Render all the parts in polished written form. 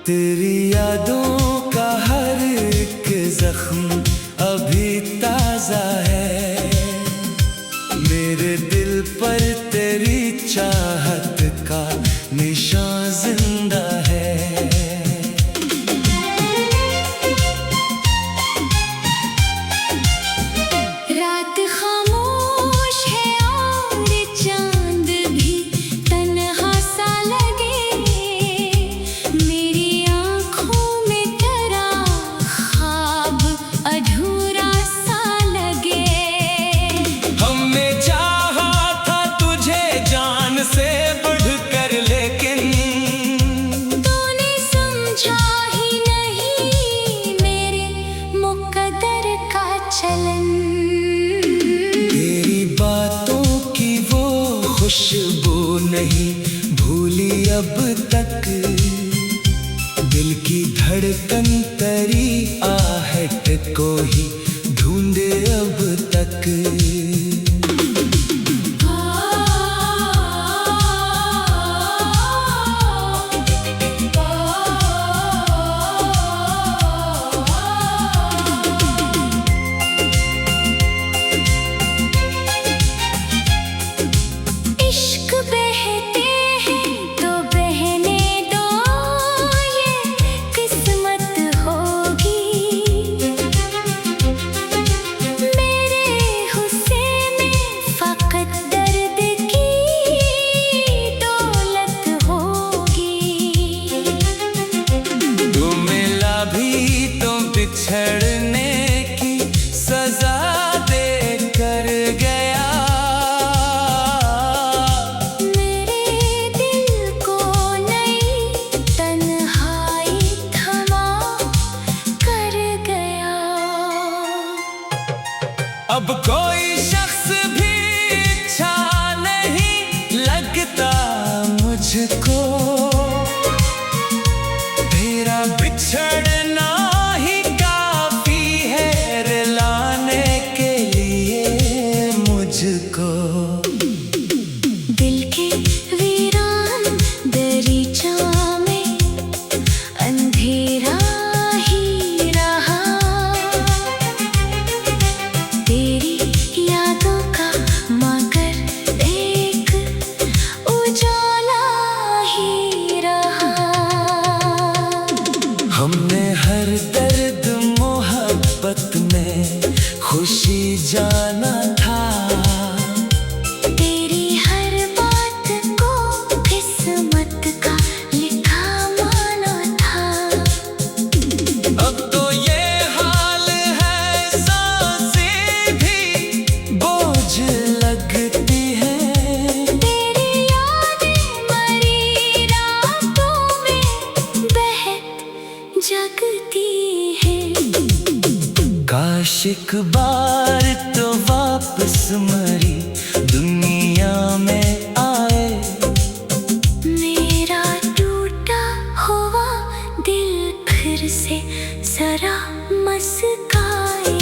तेरी यादों का हर एक जख्म अभी ताजा है। मेरे दिल पर तेरी चाहत का निशान जिंदा है। रात खामोश है और चांद भी तन्हा सा लगे। मेरी आँखों में तेरा ख्वाब अधूरा सा लगे। हमने चाहा था तुझे जान से बढ़कर, लेकिन तूने समझा ही नहीं मेरे मुकद्दर का चलन। तेरी बातों की वो खुशबू नहीं भूली अब तक। दिल की धड़कन तेरी आहट को ही ढूंढे अब तक। इश्क बहते हैं तो बहने दो, ये किस्मत होगी। मेरे हुस्से में फकत दर्द की दौलत होगी। तू मिला भी तो बिछड़ने की सजा दे कर गया। मेरे दिल को नई तन्हाई थमा कर गया। अब कोई शख्स भी अच्छा नहीं लगता मुझको। तेरा बिछड़ना ही काफी है रुलाने के लिए मुझको। दिल के वीरान दरीचा में अंधेरा ही रहा। तेरी यादों का मगर एक उजाला ही रहा। हमने हर दर्द मोहब्बत में खुशी जाना था। तेरी हर बात को किस्मत का लिखा माना था। अब तो ये हाल है, सांसें भी बोझ लगती हैं। तेरी यादें मरी रातों में बहक जगती हैं। काश एक बार तो वापस मरी दुनिया में आए। मेरा टूटा हुआ दिल फिर से जरा मस्काए।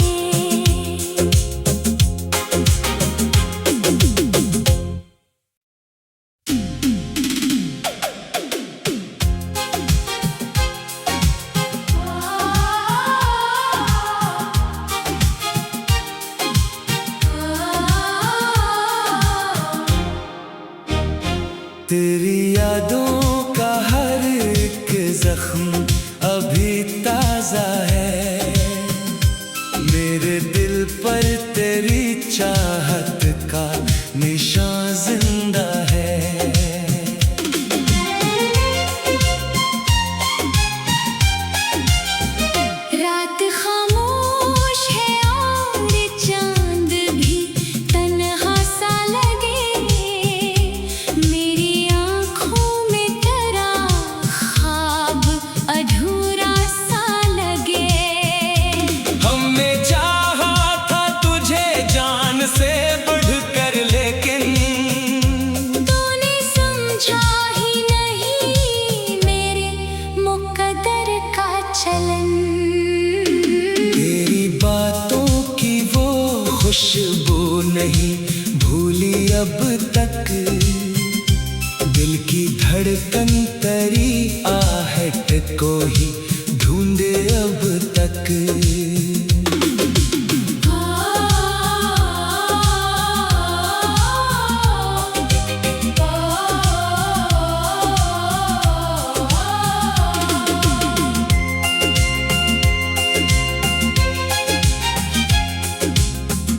को ही ढूंढे अब तक।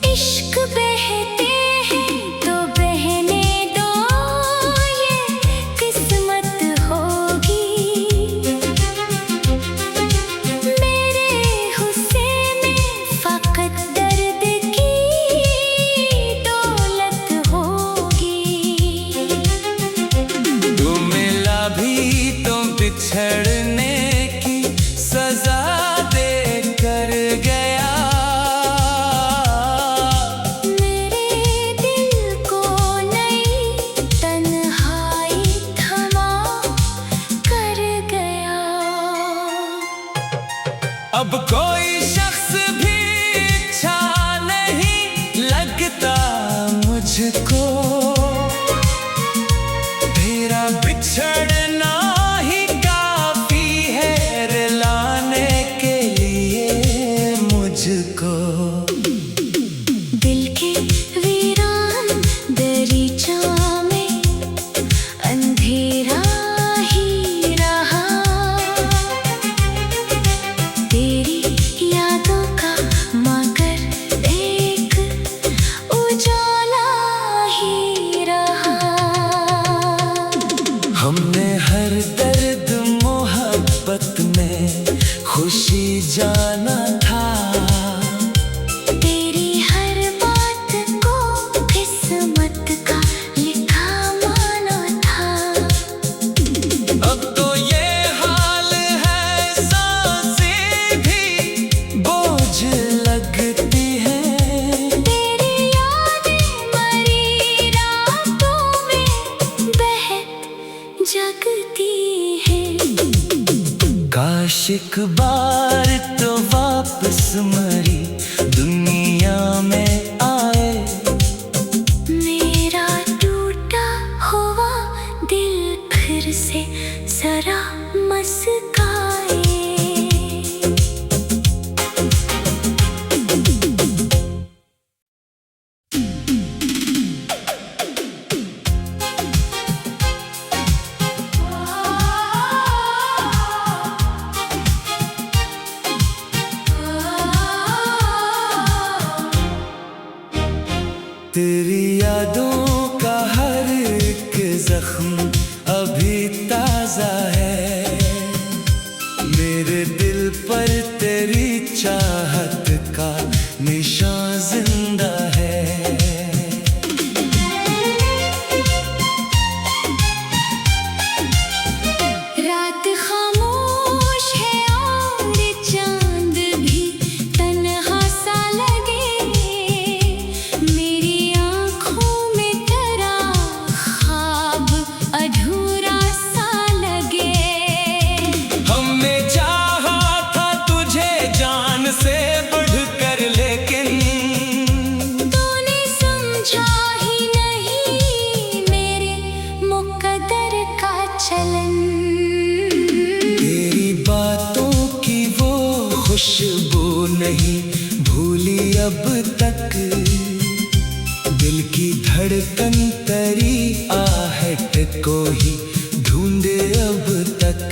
इश्क बहते हैं तो बहने दो, ये किस्मत होगी। मेरे हुस्से में फकत दर्द की दौलत होगी। तू मिला भी तो बिछड़ने की सजा दे कर गया। मेरे दिल को नई तन्हाई थमा कर गया। अब कोई शख्स भी अच्छा नहीं लगता मुझको, तेरा बिछड़ना ही काफी है रुलाने के लिए मुझको। दिल के वीरान दरीचा में अंधेरा ही रहा। तेरी यादों का मगर एक उजाला ही रहा। हमने हर दर्द मोहब्बत में खुशी जाना था। तेरी हर बात को किस्मत का लिखा माना था। अब तो ये हाल है, सांसें भी बोझ लगती हैं। तेरी यादें मरी रातों में बहक जगती है। काश एक बार तो वापस मरी दुनिया में आए। मेरा टूटा हुआ दिल फिर से जरा मस्काए। तेरी यादों का हर एक जख्म अभी ताजा है। मेरे दिल पर तेरी चाहत का निशान जिंदा है। रात खामोश है और चांद भी तन्हा सा लगे। मेरी आँखों में तेरा ख्वाब अधूरा सा लगे। हमने चाहा था तुझे जान से बढ़कर, लेकिन तूने समझा ही नहीं मेरे मुकद्दर का चलन। तेरी बातों की वो खुशबू नहीं भूली अब तक। दिल की धड़कन तेरी आहट को ही ढूंढे अब तक।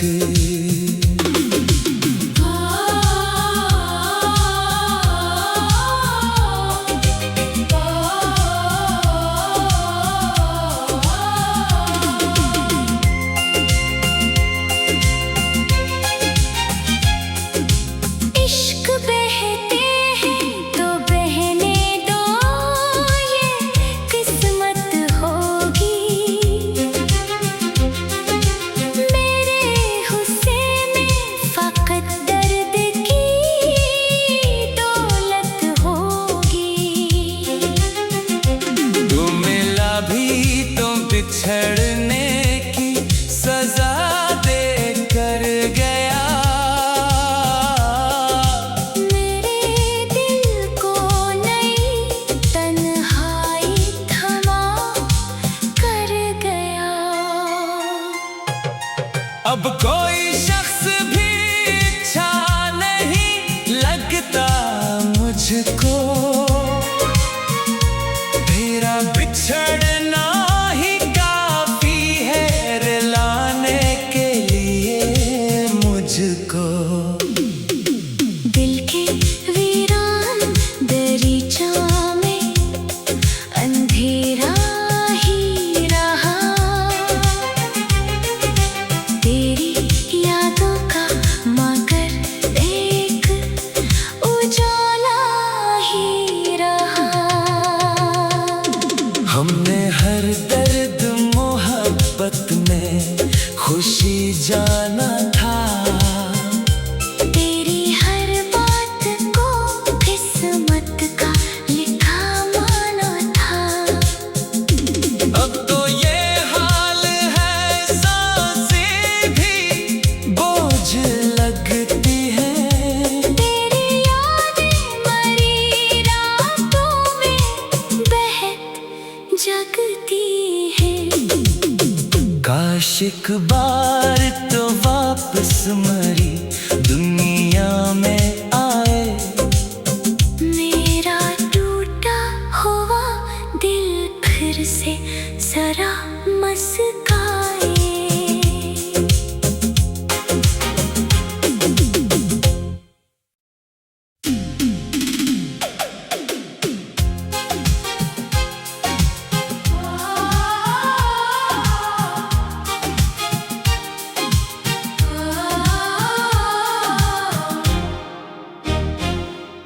इश्क बहते हैं तो बहने दो, ये किस्मत होगी। मेरे हुस्से में फकत दर्द की दौलत होगी। तू मिला भी तो बिछड़ने की सजा दे कर गया। मेरे दिल को नई तन्हाई थमा कर गया। अब कोई शख्स भी एक बार तो वापस मरी दुनिया में आए। मेरा टूटा हुआ दिल फिर से जरा मुस्काए।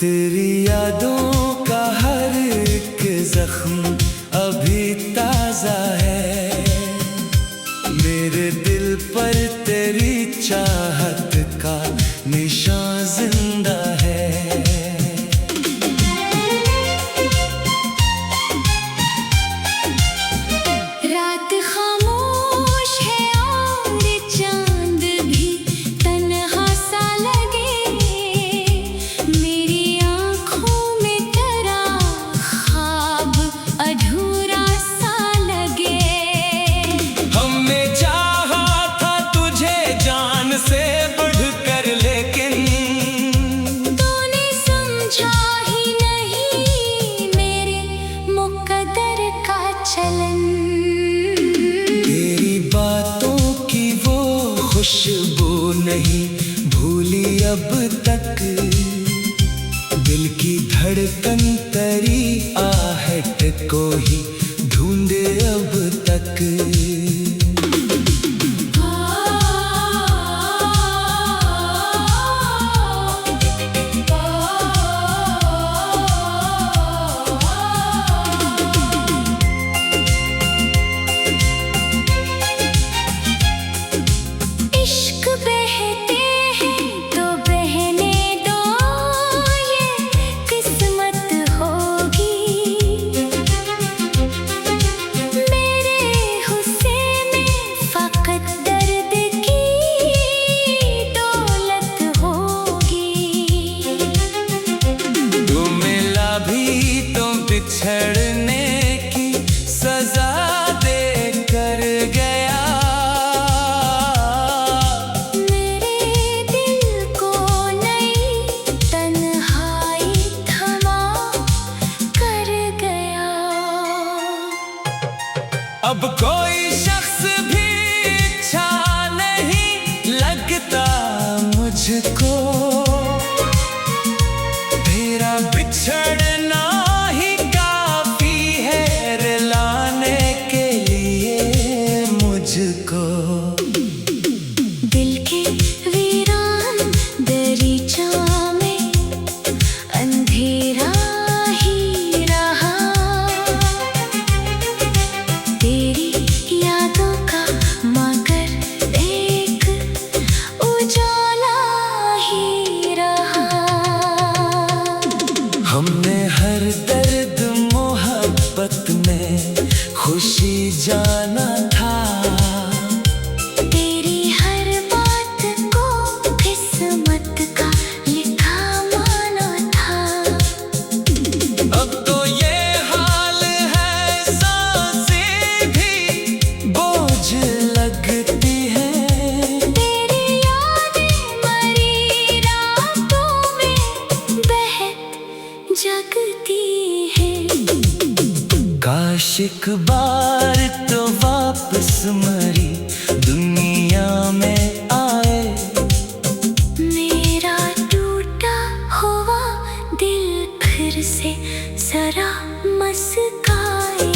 तेरी यादों का हर एक जख्म अभी ताजा है। मेरे दिल पर तेरी चाहत का निशान जिंदा है। रात खामोश है और चांद भी तन्हा सा लगे। मेरी आँखों में तेरा ख्वाब अधूरा सा लगे। हमने चाहा था तुझे जान से बढ़कर, लेकिन तूने समझा ही नहीं मेरे मुकद्दर का चलन। तेरी बातों की वो खुशबू नहीं भूली अब तक। दिल की धड़कन तेरी आहट को ही ढूंढे अब तक। इश्क बहते हैं तो बहने दो, ये किस्मत होगी। मेरे गुस्से में फकत दर्द की दौलत होगी। तू मिला भी तो बिछड़ने की सजा दे कर गया। मेरे दिल को नई तन्हाई थमा कर गया। अब कोई शख्स भी अच्छा नहीं लगता मुझको। तेरा बिछड़ना ही काफी है रुलाने के लिए मुझको। दिल के वीरान दरीचा में अंधेरा ही रहा। तेरी यादों का मगर एक उजाला ही रहा। हमने हर दर्द मोहब्बत में खुशी जाना था। तेरी हर बात को किस्मत का लिखा माना था। अब तो ये हाल है, सांसें भी बोझ लगती हैं। तेरी यादें मरी रातों में बहक जगती हैं। काश एक बार तो वापस मरी दुनिया में आए। मेरा टूटा हुआ दिल फिर से जरा मुस्काए।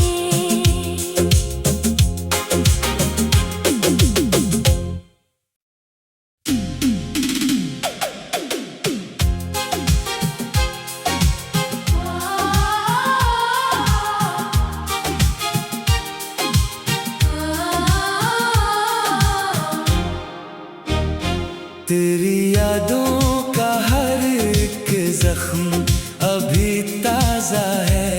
तेरी यादों का हर एक जख्म अभी ताजा है।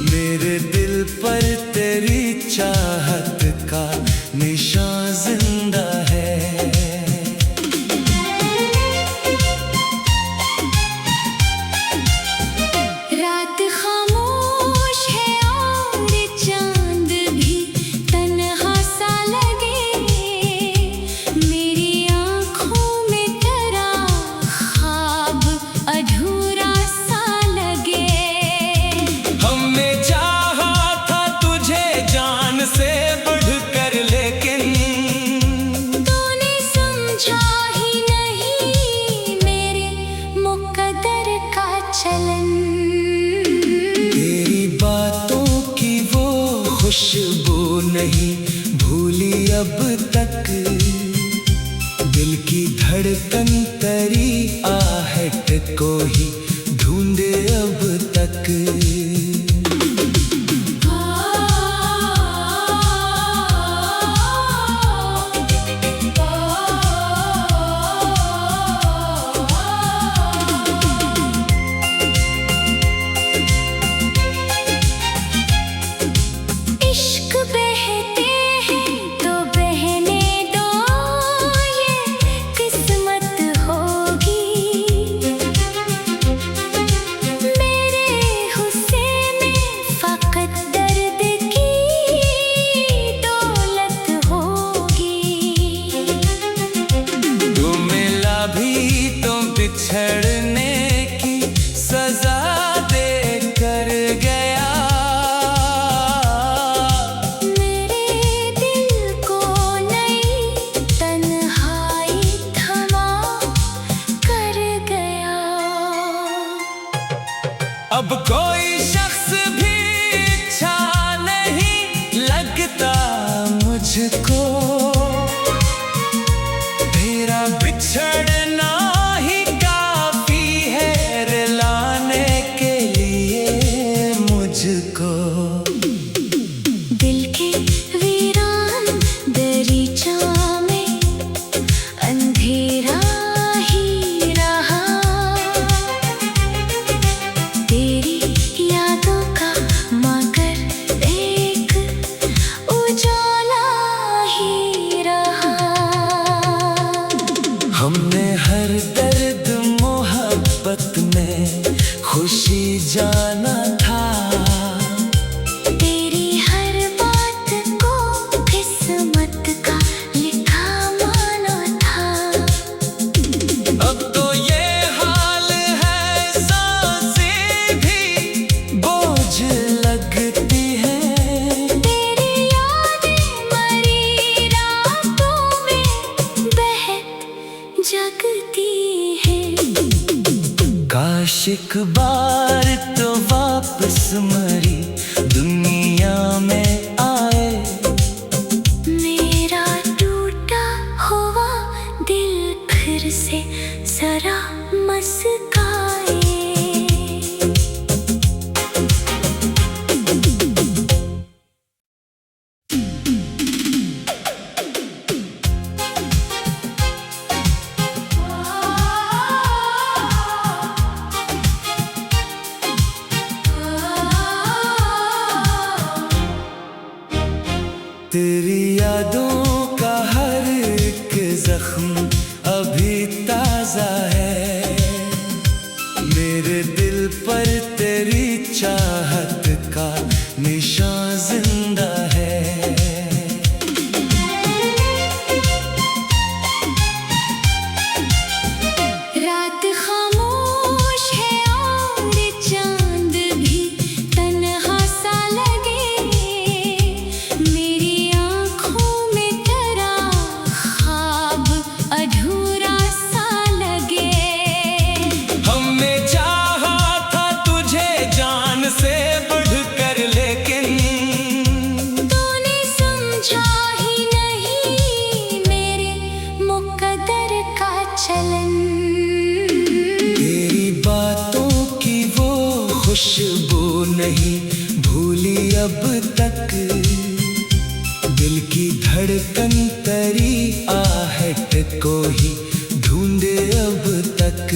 मेरे दिल पर तेरी चाहत का निशान जिंदा है। खामोश है और चांद भी तन्हा सा लगे। समझा ही नहीं मेरे मुकद्दर का चलन। तेरी बातों की वो खुशबू नहीं भूली अब तक, दिल की धड़कन तेरी आहट को ही ढूंढे अब तक। इश्क बहते हैं तो बहने दो, ये किस्मत होगी। मेरे हुस्से में फकत दर्द की दौलत होगी। तू मिला भी तो बिछड़ने की सजा दे कर गया। मेरे दिल को नई तन्हाई थमा कर गया। अब कोई शख्स भी अच्छा नहीं लगता मुझको, तेरा बिछड़ना ही काफी है रुलाने के लिए मुझको। दिल के वीरान दरीचा में अंधेरा ही रहा, तेरी यादों का मगर एक उजाला ही रहा। हमने हर दर्द मोहब्बत में खुशी जाना था, तेरी हर बात को किस्मत का लिखा माना था। अब तो ये हाल है सांसें भी बोझ लगती हैं। तेरी यादें मरी रातों में बहक जगती हैं। काश एक बार तो वापस मरी दुनिया में आए, मेरा टूटा हुआ दिल फिर से जरा मस्काए। तेरी यादों का हर एक जख्म अभी ताजा है। मेरे दिल पर तेरी चाहत का निशान जिंदा है। रात खामोश है और चांद भी तन्हा सा लगे, मेरी आँखों में तेरा ख्वाब अधूरा सा लगे। हमने चाहा था तुझे जान से बढ़कर, लेकिन तूने समझा ही नहीं मेरे मुकद्दर का चलन। तेरी बातों की वो खुशबू नहीं भूली अब तक, दिल की धड़कन तेरी आहट को ही ढूंढे अब तक।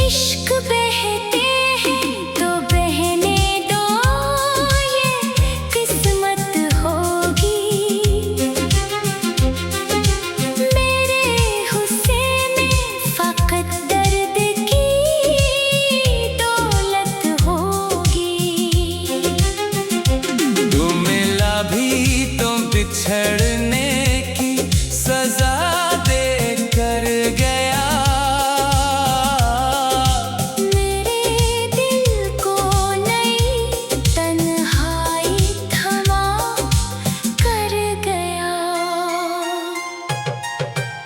इश्क बहते हैं तो बहने दो, ये किस्मत होगी। मेरे हुस्से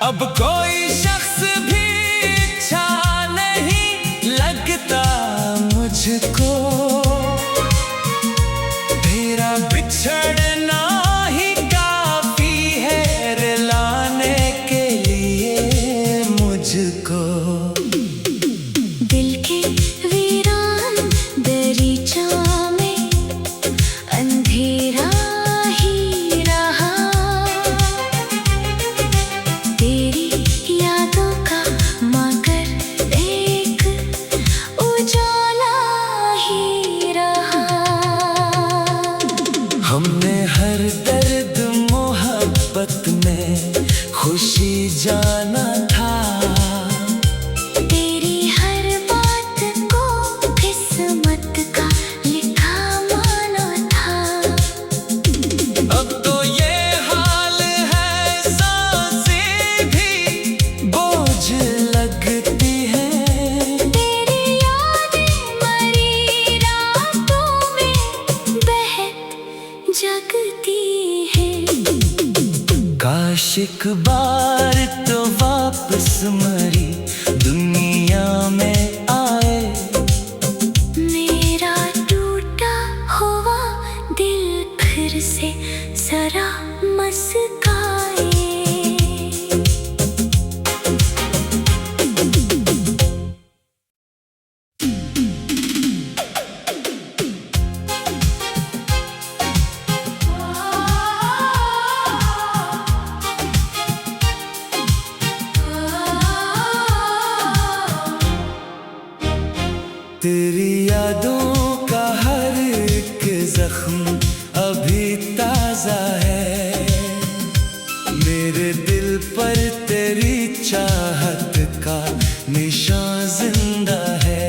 अब कोई शख्स भी अच्छा नहीं लगता मुझको, तेरा बिछड़ना ही काफी है रुलाने के लिए मुझको। दिल के वीरान दरीचा में अंधेरा ही रहा, तेरी यादों का मगर एक उजाला ही रहा। हमने हर दर्द मोहब्बत में खुशी जाना था, तेरी हर बात को किस्मत का लिखा माना था। अब तो ये हाल है सांसें भी बोझ लगती हैं, तेरी यादें मरी रातों में बहक जगती हैं। काश एक बार तो वापस मरी दुनिया में आए, मेरा टूटा हुआ दिल फिर से जरा मस्काए। तेरी यादों का हर एक जख्म अभी ताजा है, मेरे दिल पर तेरी चाहत का निशान जिंदा है।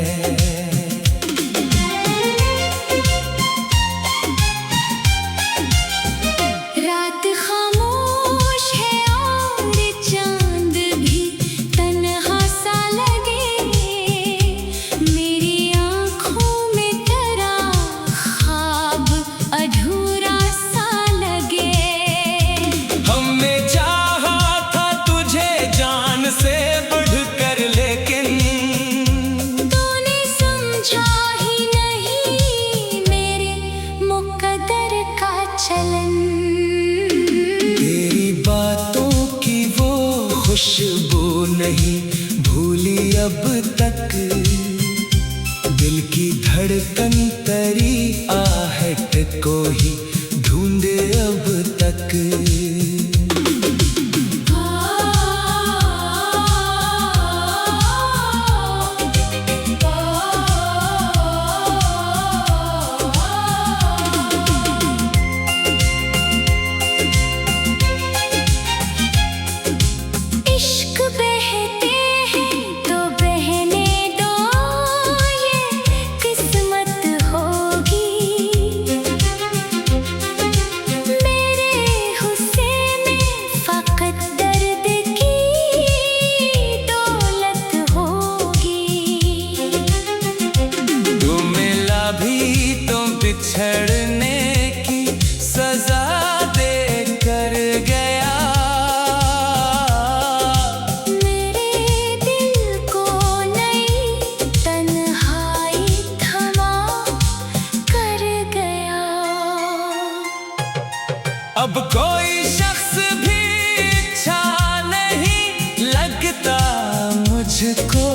रात खामोश है और चांद भी तन्हा सा लगे, मेरी आँखों में तेरा ख्वाब अधूरा सा लगे। हमने चाहा था तुझे जान से बढ़कर, लेकिन तूने समझा ही नहीं मेरे मुकद्दर का चलन। तेरी बातों की वो खुशबू नहीं भूली अब तक, दिल की धड़कन तेरी आहट को ही ढूंढे अब तक। इश्क बहते हैं तो बहने दो, ये किस्मत होगी। मेरे हुस्से में फकत दर्द की दौलत होगी। तू मिला भी तो बिछड़ने की सजा दे कर गया, मेरे दिल को नई तन्हाई थमा कर गया। अब कोई शख्स भी अच्छा नहीं लगता मुझको,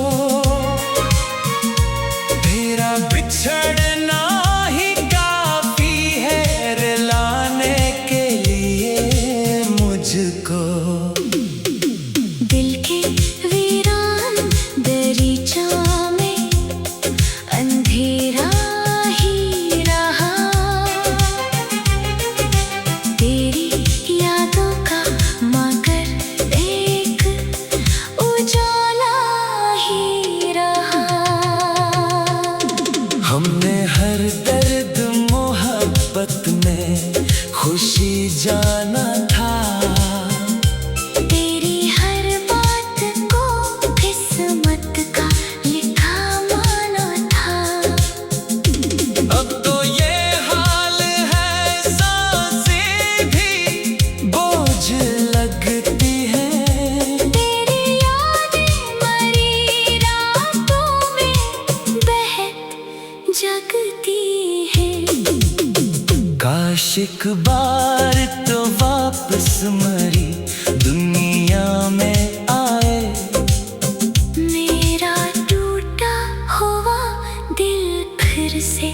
तेरा बिछड़ना ही काफी है रुलाने के लिए मुझको। दिल के वीरान दरीचा में अंधेरा ही रहा, तेरी यादों का मगर एक उजाला ही रहा। हमने हर दर्द मोहब्बत में खुशी जाना था, बार तो वापस मरी दुनिया में आए। मेरा टूटा हुआ दिल फिर से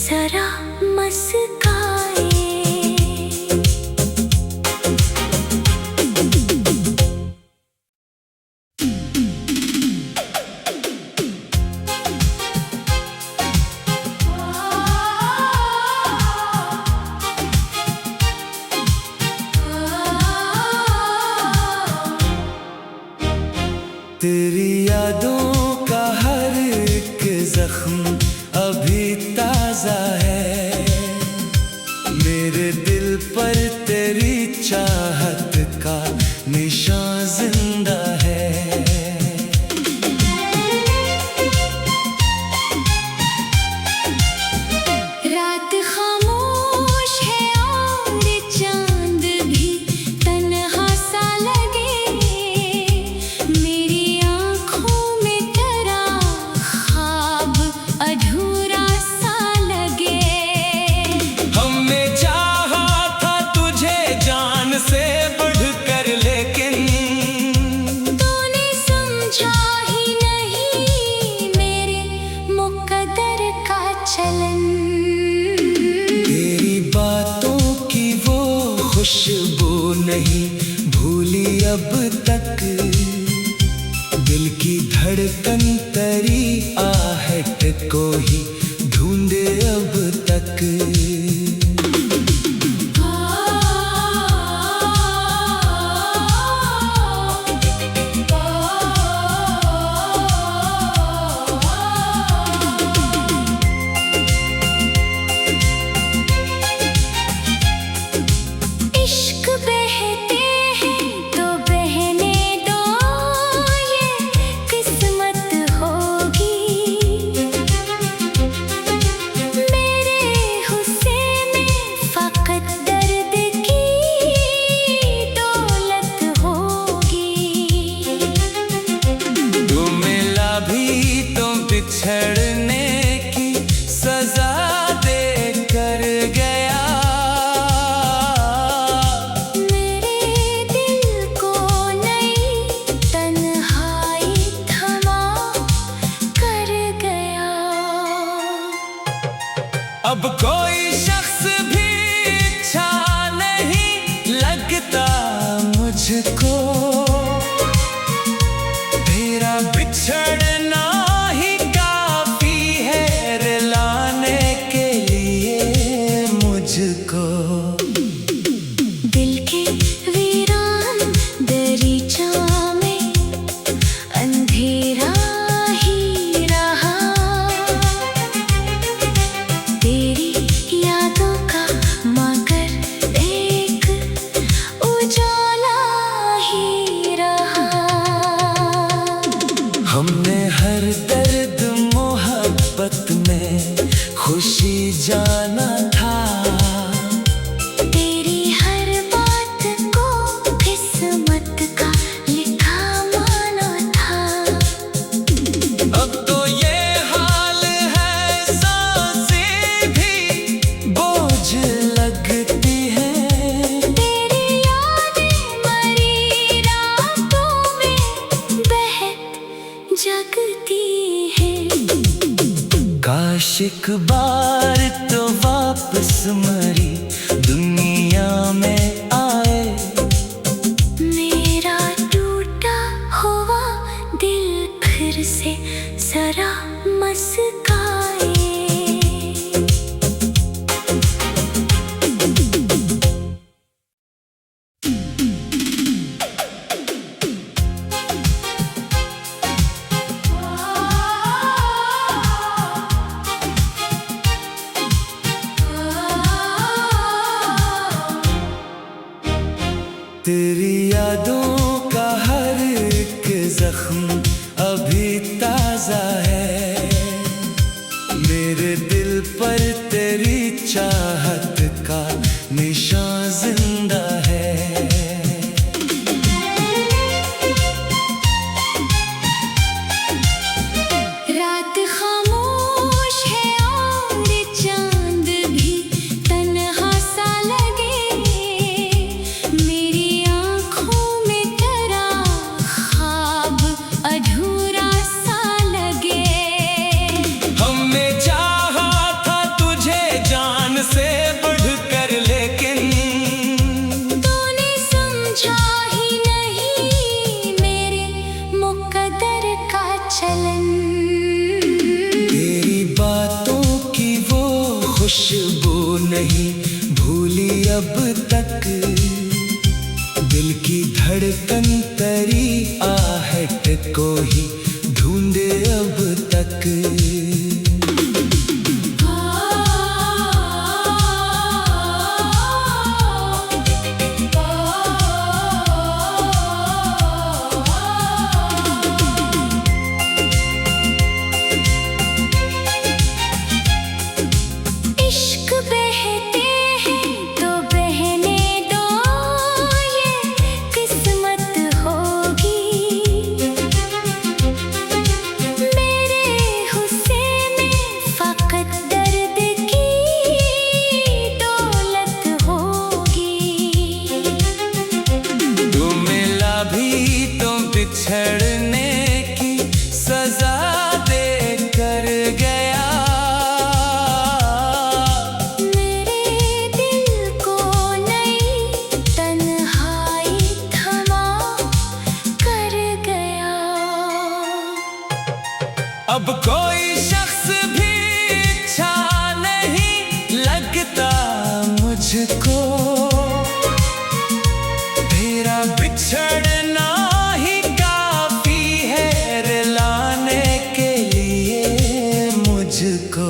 जरा मुस्काए। तेरी यादों का हर एक जख्म अभी ताजा है। मेरे दिल पर तेरी चाहत का निशान जिंदा है। रात खामोश है और चांद भी तन्हा सा लगे। मेरी आँखों में तेरा ख्वाब अधूरा सा लगे। हमने चाहा था तुझे जान से बढ़कर, लेकिन तूने समझा ही नहीं मेरे मुकद्दर का चलन। तेरी बातों की वो खुशबू नहीं भूली अब तक। दिल की धड़कन तेरी आहट को ही ढूंढे अब तक। इश्क बहते हैं तो बहने दो, ये किस्मत होगी। मेरे हुस्से में फकत दर्द की दौलत होगी। तू मिला भी तो बिछड़ने की सजा दे कर गया। मेरे दिल को नई तन्हाई थमा कर गया। अब कोई शख्स भी अच्छा नहीं लगता मुझको। तेरा बिछड़ना ही काफी है रुलाने के लिए मुझको। दिल के वीरान दरीचा में अंधेरा ही रहा। तेरी यादों का मगर एक उजाला ही रहा। हमने हर दर्द मोहब्बत में खुशी जाना था। तेरी हर बात को किस्मत का लिखा माना था। अब तो ये हाल है, सांसें भी बोझ लगती हैं। तेरी यादें मरी रातों में बहक जगती हैं। काश एक बार तो वापस मरी दुनिया में आए। मेरा टूटा हुआ दिल फिर से जरा मुस्काए। तेरी यादों का हर एक जख्म अभी ताजा है। मेरे दिल पर तेरी चाहत का निशान जिंदा है। रात खामोश है और चांद भी तन्हा सा लगे। पूछा ही नहीं मेरे मुकद्दर का चलन। तेरी बातों की वो खुशबू नहीं भूली अब तक, दिल की धड़कन तेरी आहट को ही ढूंढे अब तक। इश्क बहते हैं तो बहने दो, ये किस्मत होगी। मेरे हुस्से में फकत दर्द की दौलत होगी। तू मिला भी तो बिछड़ने की सजा दे कर गया। मेरे दिल को नई तन्हाई थमा कर गया। अब कोई शख्स भी अच्छा नहीं लगता मुझको, तेरा बिछड़ना ही काफी है रुलाने के लिए मुझको।